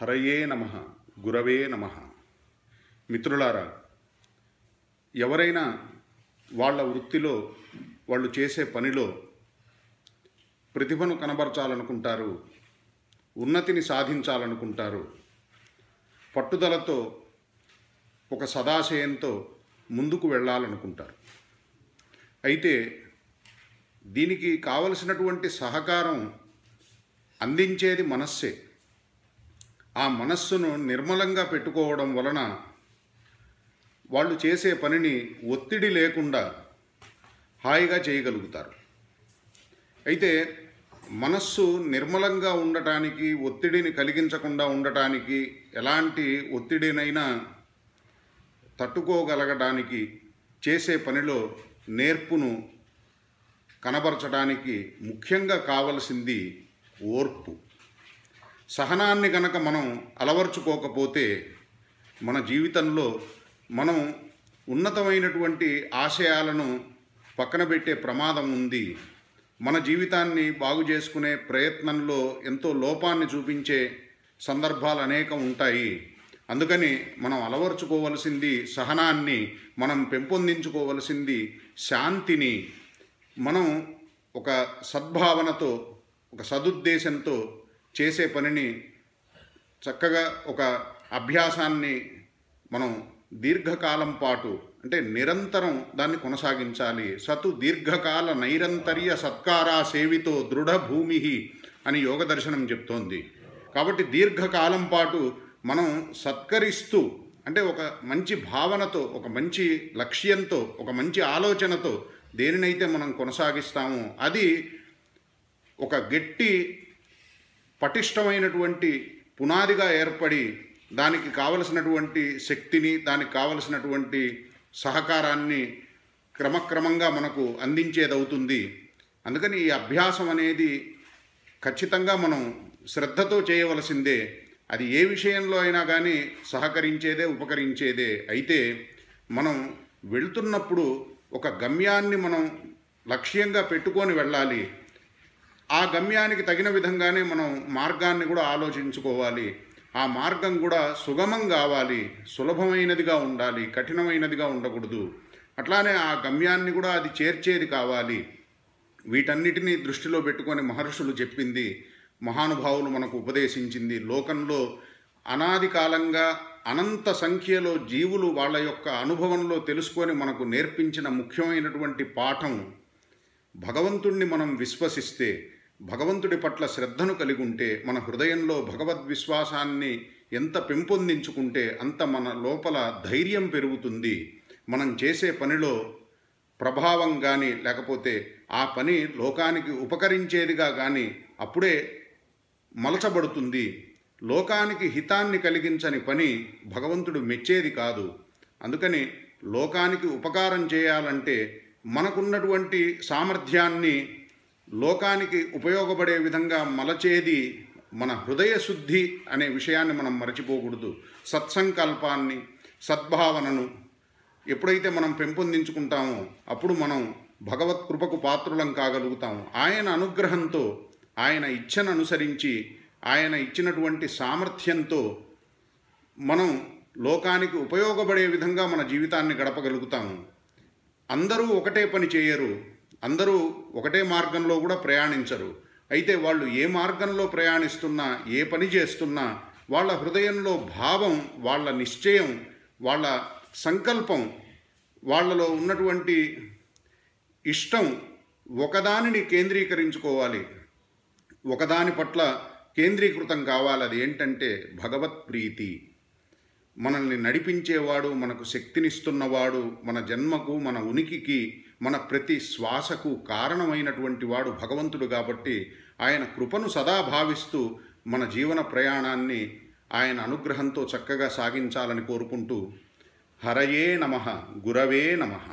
హరయే నమః గురవే నమః. మిత్రులారా, ఎవరైనా వాళ్ళ వృత్తిలో వాళ్ళు చేసే పనిలో ప్రతిభను కనబరచాలనుకుంటారు, ఉన్నతిని సాధించాలనుకుంటారు, పట్టుదలతో ఒక సదాశయంతో ముందుకు వెళ్ళాలనుకుంటారు. అయితే దీనికి కావలసినటువంటి సహకారం అందించేది మనస్సే. ఆ మనస్సును నిర్మలంగా పెట్టుకోవడం వలన వాళ్ళు చేసే పనిని ఒత్తిడి లేకుండా హాయిగా చేయగలుగుతారు. అయితే మనస్సు నిర్మలంగా ఉండటానికి, ఒత్తిడిని కలిగించకుండా ఉండటానికి, ఎలాంటి ఒత్తిడినైనా తట్టుకోగలగడానికి చేసే పనిలో నేర్పును కనబరచడానికి ముఖ్యంగా కావలసింది ఓర్పు. సహనాన్ని గనక మనం అలవర్చుకోకపోతే మన జీవితంలో మనం ఉన్నతమైనటువంటి ఆశయాలను పక్కన పెట్టే ప్రమాదం ఉంది. మన జీవితాన్ని బాగు చేసుకునే ప్రయత్నంలో ఎంతో లోపాన్ని చూపించే సందర్భాలు అనేకం ఉంటాయి. అందుకని మనం అలవర్చుకోవలసింది సహనాన్ని, మనం పెంపొందించుకోవలసింది శాంతిని. మనం ఒక సద్భావనతో, ఒక సదుద్దేశంతో చేసే పనిని చక్కగా ఒక అభ్యాసాన్ని మనం దీర్ఘకాలం పాటు, అంటే నిరంతరం దాన్ని కొనసాగించాలి. సతు దీర్ఘకాల నైరంతర్య సత్కారా సేవితో దృఢ భూమి అని యోగ దర్శనం చెప్తోంది. కాబట్టి దీర్ఘకాలం పాటు మనం సత్కరిస్తూ, అంటే ఒక మంచి భావనతో, ఒక మంచి లక్ష్యంతో, ఒక మంచి ఆలోచనతో దేనినైతే మనం కొనసాగిస్తామో అది ఒక గట్టి పటిష్టమైనటువంటి పునాదిగా ఏర్పడి దానికి కావలసినటువంటి శక్తిని, దానికి కావలసినటువంటి సహకారాన్ని క్రమక్రమంగా మనకు అందించేదవుతుంది. అందుకని ఈ అభ్యాసం అనేది ఖచ్చితంగా మనం శ్రద్ధతో చేయవలసిందే. అది ఏ విషయంలో అయినా కానీ సహకరించేదే, ఉపకరించేదే. అయితే మనం వెళ్తున్నప్పుడు ఒక గమ్యాన్ని మనం లక్ష్యంగా పెట్టుకొని వెళ్ళాలి. ఆ గమ్యానికి తగిన విధంగానే మనం మార్గాన్ని కూడా ఆలోచించుకోవాలి. ఆ మార్గం కూడా సుగమం కావాలి, సులభమైనదిగా ఉండాలి, కఠినమైనదిగా ఉండకూడదు. అట్లానే ఆ గమ్యాన్ని కూడా అది చేర్చేది కావాలి. వీటన్నిటినీ దృష్టిలో పెట్టుకొని మహర్షులు చెప్పింది, మహానుభావులు మనకు ఉపదేశించింది, లోకంలో అనాది కాలంగా అనంత సంఖ్యలో జీవులు వాళ్ళ యొక్క అనుభవంలో తెలుసుకొని మనకు నేర్పించిన ముఖ్యమైనటువంటి పాఠం, భగవంతుణ్ణి మనం విశ్వసిస్తే, భగవంతుడి పట్ల శ్రద్ధను కలిగి ఉంటే, మన హృదయంలో భగవద్విశ్వాసాన్ని ఎంత పెంపొందించుకుంటే అంత మన లోపల ధైర్యం పెరుగుతుంది. మనం చేసే పనిలో ప్రభావం కానీ, లేకపోతే ఆ పని లోకానికి ఉపకరించేదిగా కానీ అప్పుడే మలచబడుతుంది. లోకానికి హితాన్ని కలిగించని పని భగవంతుడు మెచ్చేది కాదు. అందుకని లోకానికి ఉపకారం చేయాలంటే మనకున్నటువంటి సామర్థ్యాన్ని లోకానికి ఉపయోగపడే విధంగా మలచేది మన హృదయ శుద్ధి అనే విషయాన్ని మనం మరచిపోకూడదు. సత్సంకల్పాన్ని, సద్భావనను ఎప్పుడైతే మనం పెంపొందించుకుంటామో అప్పుడు మనం భగవత్ కృపకు పాత్రులం కాగలుగుతాము. ఆయన అనుగ్రహంతో, ఆయన ఇచ్ఛను అనుసరించి, ఆయన ఇచ్చినటువంటి సామర్థ్యంతో మనం లోకానికి ఉపయోగపడే విధంగా మన జీవితాన్ని గడపగలుగుతాము. అందరూ ఒకటే పని చేయరు, అందరూ ఒకటే మార్గంలో కూడా ప్రయాణించరు. అయితే వాళ్ళు ఏ మార్గంలో ప్రయాణిస్తున్నా, ఏ పని చేస్తున్నా వాళ్ళ హృదయంలో భావం, వాళ్ళ నిశ్చయం, వాళ్ళ సంకల్పం, వాళ్ళలో ఉన్నటువంటి ఇష్టం ఒకదానిని కేంద్రీకరించుకోవాలి, ఒకదాని పట్ల కేంద్రీకృతం కావాలి. అది ఏంటంటే భగవత్ ప్రీతి. మనల్ని నడిపించేవాడు, మనకు శక్తినిస్తున్నవాడు, మన జన్మకు, మన ఉనికికి, మన ప్రతి శ్వాసకు కారణమైనటువంటి వాడు భగవంతుడు. కాబట్టి ఆయన కృపను సదా భావిస్తూ మన జీవన ప్రయాణాన్ని ఆయన అనుగ్రహంతో చక్కగా సాగించాలని కోరుకుంటూ హరయే నమః గురవే నమః.